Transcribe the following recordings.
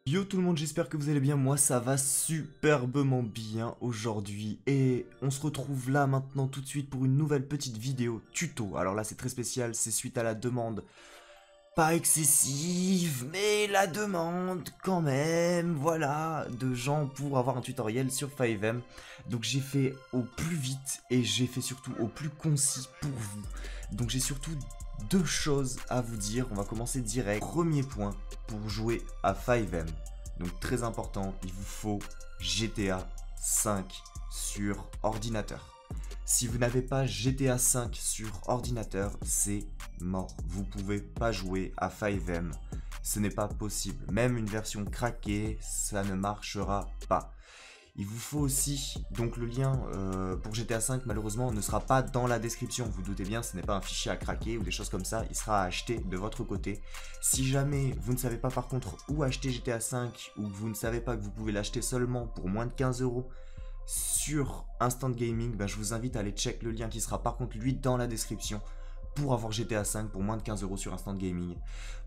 Yo tout le monde, j'espère que vous allez bien, moi ça va superbement bien aujourd'hui et on se retrouve là maintenant tout de suite pour une nouvelle petite vidéo tuto. Alors là c'est très spécial, c'est suite à la demande, pas excessive, mais la demande quand même, voilà, de gens pour avoir un tutoriel sur 5M. Donc j'ai fait au plus vite et j'ai fait surtout au plus concis pour vous. Donc j'ai surtout deux choses à vous dire, on va commencer direct. Premier point, pour jouer à 5M. Donc très important, il vous faut GTA 5 sur ordinateur. Si vous n'avez pas GTA 5 sur ordinateur, c'est mort. Vous pouvez pas jouer à 5M. Ce n'est pas possible. Même une version craquée, ça ne marchera pas. Il vous faut aussi, donc le lien pour GTA 5 malheureusement ne sera pas dans la description, vous doutez bien, ce n'est pas un fichier à craquer ou des choses comme ça, il sera à acheter de votre côté. Si jamais vous ne savez pas par contre où acheter GTA 5 ou vous ne savez pas que vous pouvez l'acheter seulement pour moins de 15 € sur Instant Gaming, je vous invite à aller check le lien qui sera par contre lui dans la description pour avoir GTA 5 pour moins de 15 € sur Instant Gaming.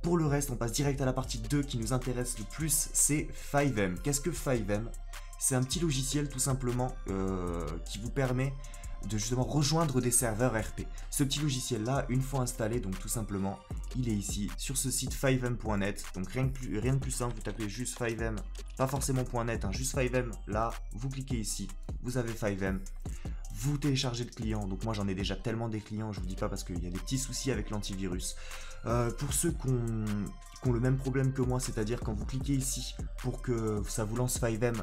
Pour le reste, on passe direct à la partie 2 qui nous intéresse le plus, c'est 5M. Qu'est-ce que 5M ? C'est un petit logiciel tout simplement qui vous permet de justement rejoindre des serveurs RP. Ce petit logiciel là, une fois installé, donc tout simplement, il est ici sur ce site 5m.net. Donc rien de plus simple, vous tapez juste 5m, pas forcément .net, hein, juste 5m, là, vous cliquez ici, vous avez 5m. Vous téléchargez le client, donc moi j'en ai déjà tellement des clients, je vous dis pas parce qu'il y a des petits soucis avec l'antivirus. Pour ceux qui ont le même problème que moi, c'est-à-dire quand vous cliquez ici pour que ça vous lance 5M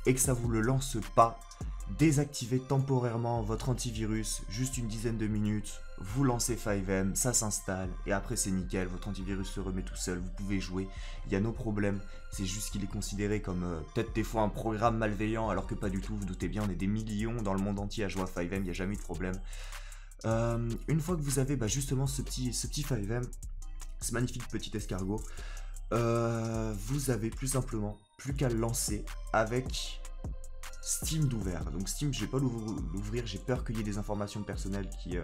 et que ça vous le lance pas, désactivez temporairement votre antivirus, juste une dizaine de minutes, vous lancez 5M, ça s'installe et après c'est nickel, votre antivirus se remet tout seul, vous pouvez jouer, il y a nos problèmes, c'est juste qu'il est considéré comme peut-être des fois un programme malveillant alors que pas du tout, vous doutez bien, on est des millions dans le monde entier à jouer à 5M, il n'y a jamais eu de problème. Une fois que vous avez justement ce petit 5M, ce magnifique petit escargot, vous avez plus simplement plus qu'à le lancer avec Steam d'ouvert. Donc Steam, je vais pas l'ouvrir, j'ai peur qu'il y ait des informations personnelles qui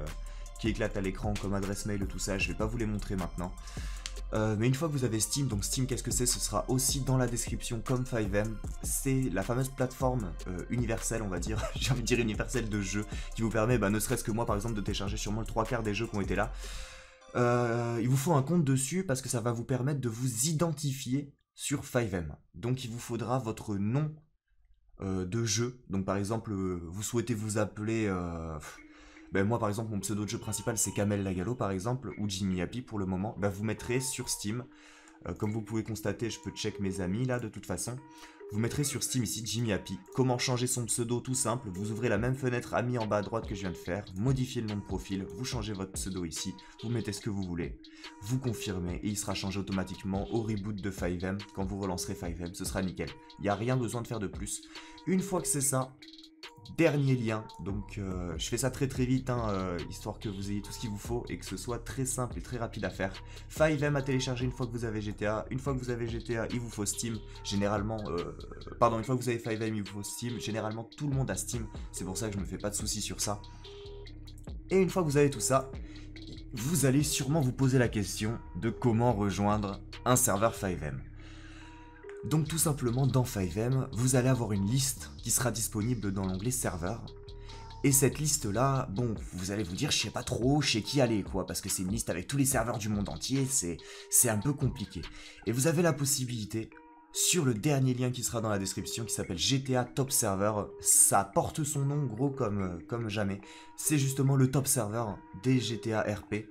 éclatent à l'écran comme adresse mail et tout ça, je vais pas vous les montrer maintenant. Mais une fois que vous avez Steam, donc Steam qu'est-ce que c'est? Ce sera aussi dans la description comme 5M. C'est la fameuse plateforme universelle, on va dire, j'ai envie de dire universelle de jeu, qui vous permet, ne serait-ce que moi par exemple, de télécharger sûrement le 3/4 des jeux qui ont été là. Il vous faut un compte dessus parce que ça va vous permettre de vous identifier sur 5M. Donc il vous faudra votre nom de jeu. Donc par exemple, vous souhaitez vous appeler... moi par exemple, mon pseudo de jeu principal c'est Kamel Lagalo par exemple, ou Jimmy Happy pour le moment. Vous mettrez sur Steam, comme vous pouvez constater, je peux check mes amis là de toute façon. Vous mettrez sur Steam ici Jimmy Happy. Comment changer son pseudo? Tout simple, vous ouvrez la même fenêtre amis en bas à droite que je viens de faire, modifiez le nom de profil, vous changez votre pseudo ici, vous mettez ce que vous voulez, vous confirmez et il sera changé automatiquement au reboot de 5M. Quand vous relancerez 5M, ce sera nickel. Il n'y a rien besoin de faire de plus. Une fois que c'est ça, dernier lien, donc je fais ça très vite, histoire que vous ayez tout ce qu'il vous faut et que ce soit très simple et très rapide à faire. 5M à télécharger une fois que vous avez GTA, une fois que vous avez GTA, il vous faut Steam, généralement, une fois que vous avez 5M, il vous faut Steam, généralement tout le monde a Steam, c'est pour ça que je me fais pas de soucis sur ça. Et une fois que vous avez tout ça, vous allez sûrement vous poser la question de comment rejoindre un serveur 5M. Donc tout simplement dans 5M, vous allez avoir une liste qui sera disponible dans l'onglet serveur. Et cette liste là, vous allez vous dire je sais pas trop chez qui aller quoi, parce que c'est une liste avec tous les serveurs du monde entier, c'est un peu compliqué. Et vous avez la possibilité, sur le dernier lien qui sera dans la description, qui s'appelle GTA Top Server, ça porte son nom gros comme jamais, c'est justement le top serveur des GTA RP.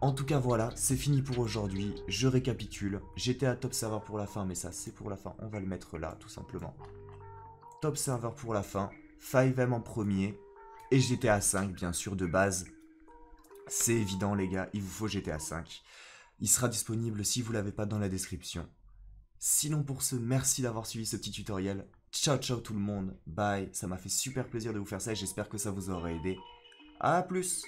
En tout cas voilà, c'est fini pour aujourd'hui, je récapitule, j'étais à top serveur pour la fin, mais ça c'est pour la fin, on va le mettre là tout simplement. Top serveur pour la fin, 5M en premier, et GTA 5 bien sûr de base. C'est évident les gars, il vous faut GTA 5. Il sera disponible si vous l'avez pas dans la description. Sinon pour ce, merci d'avoir suivi ce petit tutoriel. Ciao ciao tout le monde, bye, ça m'a fait super plaisir de vous faire ça et j'espère que ça vous aura aidé. A plus!